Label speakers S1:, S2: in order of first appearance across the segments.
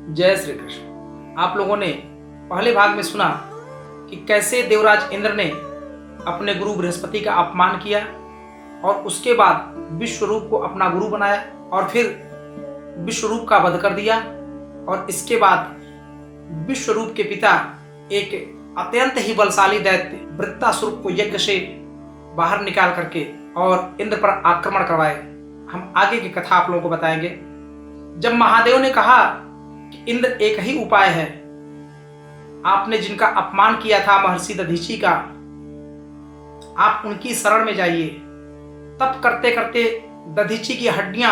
S1: जय श्री कृष्ण। आप लोगों ने पहले भाग में सुना कि कैसे देवराज इंद्र ने अपने गुरु बृहस्पति का अपमान किया और उसके बाद विश्वरूप को अपना गुरु बनाया और फिर विश्वरूप का वध कर दिया। और इसके बाद विश्वरूप के पिता एक अत्यंत ही बलशाली दैत्य वृत्तासुर को यज्ञ से बाहर निकाल करके और इंद्र पर आक्रमण करवाए। हम आगे की कथा आप लोगों को बताएंगे। जब महादेव ने कहा कि इंद्र एक ही उपाय है, आपने जिनका अपमान किया था महर्षि दधीची का, आप उनकी शरण में जाइए। तप करते करते दधीची की हड्डियां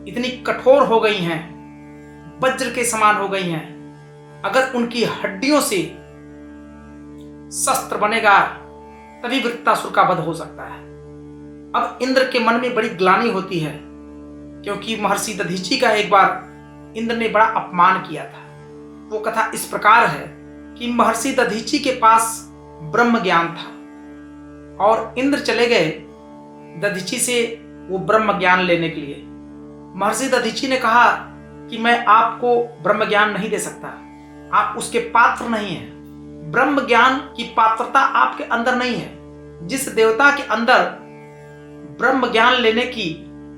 S1: इतनी कठोर हो गई हैं, वज्र के समान हो गई हैं। अगर उनकी हड्डियों से शस्त्र बनेगा तभी वृत्तासुर का वध हो सकता है। अब इंद्र के मन में बड़ी ग्लानि होती है, क्योंकि महर्षि दधीची का एक बार इंद्र ने बड़ा अपमान किया था। वो कथा इस प्रकार है कि महर्षि दधीची के पास ब्रह्म ज्ञान था और इंद्र चले गए दधीची से वो ब्रह्म ज्ञान लेने के लिए। महर्षि दधीची ने कहा कि मैं आपको ब्रह्म ज्ञान नहीं दे सकता, आप उसके पात्र नहीं हैं। ब्रह्म ज्ञान की पात्रता आपके अंदर नहीं है। जिस देवता के अंदर ब्रह्म ज्ञान लेने की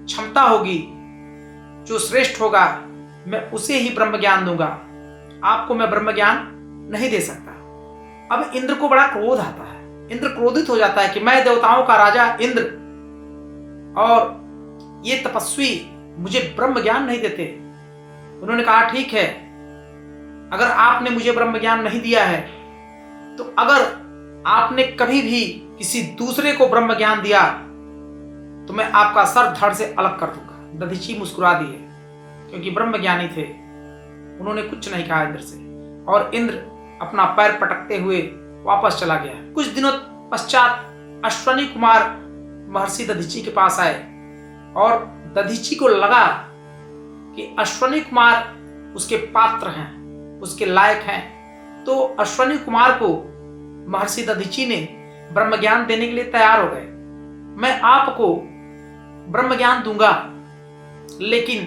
S1: क्षमता होगी, जो श्रेष्ठ होगा, मैं उसे ही ब्रह्म ज्ञान दूंगा। आपको मैं ब्रह्म ज्ञान नहीं दे सकता। अब इंद्र को बड़ा क्रोध आता है। इंद्र क्रोधित हो जाता है कि मैं देवताओं का राजा इंद्र और ये तपस्वी मुझे ब्रह्म ज्ञान नहीं देते। उन्होंने कहा ठीक है, अगर आपने मुझे ब्रह्म ज्ञान नहीं दिया है तो अगर आपने कभी भी किसी दूसरे को ब्रह्म ज्ञान दिया तो मैं आपका सर धड़ से अलग कर दूंगा। दधीची मुस्कुरा दिए, क्योंकि ब्रह्म ज्ञानी थे। उन्होंने कुछ नहीं कहा इंद्र से और इंद्र अपना पैर पटकते हुए वापस चला गया। कुछ दिनों पश्चात अश्वनी कुमार महर्षि दधीची के पास आए और दधीची को लगा कि अश्वनी कुमार उसके पात्र हैं, उसके लायक हैं। तो अश्वनी कुमार को महर्षि दधीची ने ब्रह्म ज्ञान देने के लिए तैयार हो गए। मैं आपको ब्रह्म ज्ञान दूंगा, लेकिन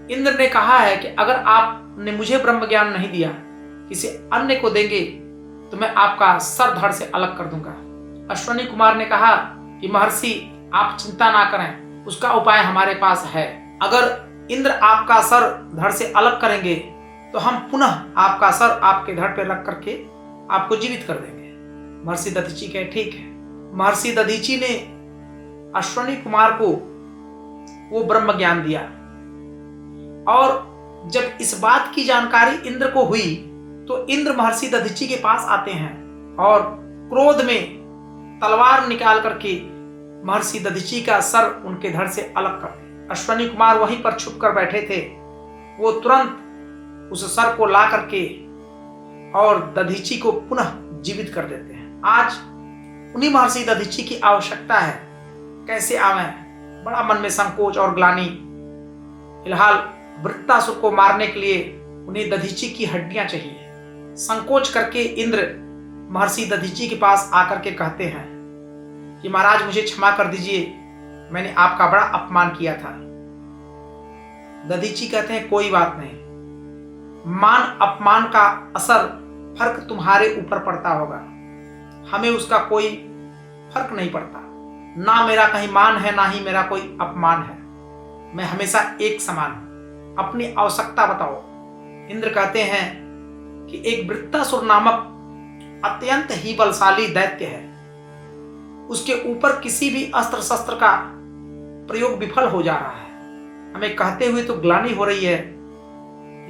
S1: इंद्र ने कहा है कि अगर आपने मुझे ब्रह्म ज्ञान नहीं दिया, किसी अन्य को देंगे तो मैं आपका सर धड़ से अलग कर दूंगा। अश्वनी कुमार ने कहा कि महर्षि आप चिंता ना करें, उसका उपाय हमारे पास है। अगर इंद्र आपका सर धड़ से अलग करेंगे तो हम पुनः आपका सर आपके धड़ पे रख करके आपको जीवित कर देंगे। महर्षि दधीची कहे ठीक है। महर्षि दधीची ने अश्वनी कुमार को वो ब्रह्म ज्ञान दिया और जब इस बात की जानकारी इंद्र को हुई तो इंद्र महर्षि दधीची के पास आते हैं और क्रोध में तलवार निकाल करके महर्षि दधीची का सर उनके धड़ से अलग करते। अश्वनी कुमार वहीं पर छुप कर बैठे थे। वो तुरंत उस सर को ला करके और दधीची को पुनः जीवित कर देते हैं। आज उन्हीं महर्षि दधीची की आवश्यकता है। कैसे आवे? बड़ा मन में संकोच और ग्लानि। फिलहाल वृत्तासुर को मारने के लिए उन्हें दधीची की हड्डियां चाहिए। संकोच करके इंद्र महर्षि दधीची के पास आकर के कहते हैं कि महाराज मुझे क्षमा कर दीजिए, मैंने आपका बड़ा अपमान किया था। दधीची कहते हैं कोई बात नहीं, मान अपमान का असर फर्क तुम्हारे ऊपर पड़ता होगा, हमें उसका कोई फर्क नहीं पड़ता। ना मेरा कहीं मान है, ना ही मेरा कोई अपमान है। मैं हमेशा एक समान हूं। अपनी आवश्यकता बताओ। इंद्र कहते हैं कि एक वृत्तासुर नामक अत्यंत ही बलशाली दैत्य है, उसके ऊपर किसी भी अस्त्र शस्त्र का प्रयोग विफल हो जा रहा है। हमें कहते हुए तो ग्लानि हो रही है,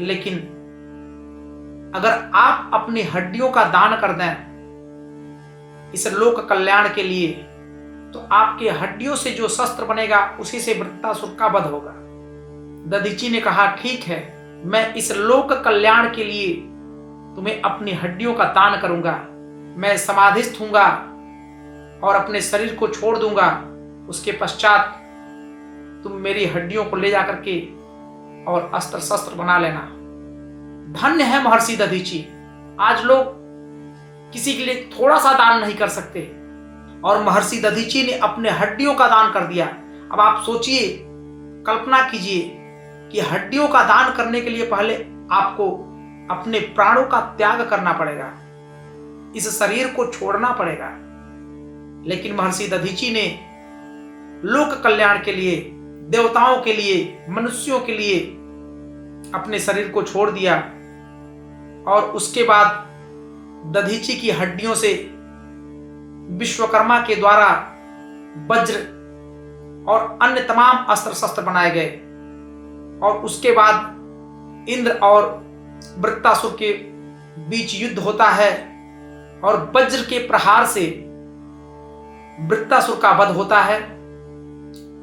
S1: लेकिन अगर आप अपनी हड्डियों का दान कर दें इस लोक कल्याण के लिए, तो आपके हड्डियों से जो शस्त्र बनेगा उसी से वृत्तासुर का वध होगा। दधीची ने कहा ठीक है, मैं इस लोक कल्याण के लिए तुम्हें अपनी हड्डियों का दान करूंगा। मैं समाधिस्थ हूंगा और अपने शरीर को छोड़ दूंगा। उसके पश्चात तुम मेरी हड्डियों को ले जाकर के और अस्त्र शस्त्र बना लेना। धन्य है महर्षि दधीची। आज लोग किसी के लिए थोड़ा सा दान नहीं कर सकते और महर्षि दधीची ने अपने हड्डियों का दान कर दिया। अब आप सोचिए, कल्पना कीजिए कि हड्डियों का दान करने के लिए पहले आपको अपने प्राणों का त्याग करना पड़ेगा, इस शरीर को छोड़ना पड़ेगा। लेकिन महर्षि दधीची ने लोक कल्याण के लिए, देवताओं के लिए, मनुष्यों के लिए अपने शरीर को छोड़ दिया और उसके बाद दधीची की हड्डियों से विश्वकर्मा के द्वारा वज्र और अन्य तमाम अस्त्र शस्त्र बनाए गए। और उसके बाद इंद्र और वृत्तासुर के बीच युद्ध होता है और वज्र के प्रहार से वृत्तासुर का वध होता है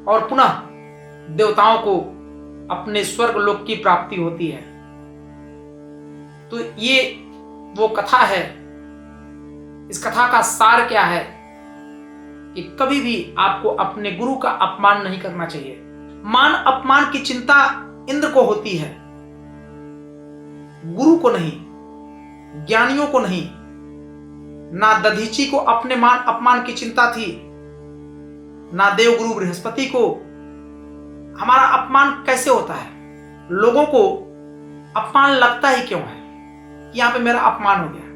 S1: और पुनः देवताओं को अपने स्वर्ग लोक की प्राप्ति होती है। तो ये वो कथा है। इस कथा का सार क्या है कि कभी भी आपको अपने गुरु का अपमान नहीं करना चाहिए। मान अपमान की चिंता इंद्र को होती है, गुरु को नहीं, ज्ञानियों को नहीं। ना दधीची को अपने मान अपमान की चिंता थी, ना देवगुरु बृहस्पति को। हमारा अपमान कैसे होता है? लोगों को अपमान लगता ही क्यों है कि यहां पे मेरा अपमान हो गया?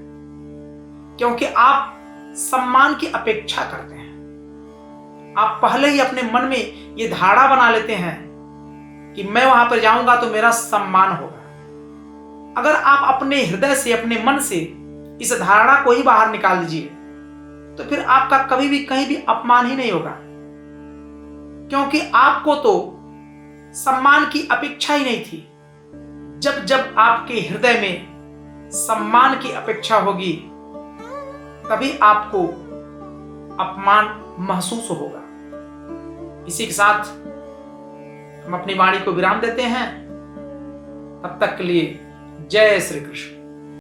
S1: क्योंकि आप सम्मान की अपेक्षा करते हैं। आप पहले ही अपने मन में ये धारणा बना लेते हैं कि मैं वहां पर जाऊंगा तो मेरा सम्मान होगा। अगर आप अपने हृदय से, अपने मन से इस धारणा को ही बाहर निकाल दीजिए तो फिर आपका कभी भी कहीं भी अपमान ही नहीं होगा, क्योंकि आपको तो सम्मान की अपेक्षा ही नहीं थी। जब जब आपके हृदय में सम्मान की अपेक्षा होगी तभी आपको अपमान महसूस होगा। इसी के साथ हम अपनी वाणी को विराम देते हैं। तब तक के लिए जय श्री कृष्ण।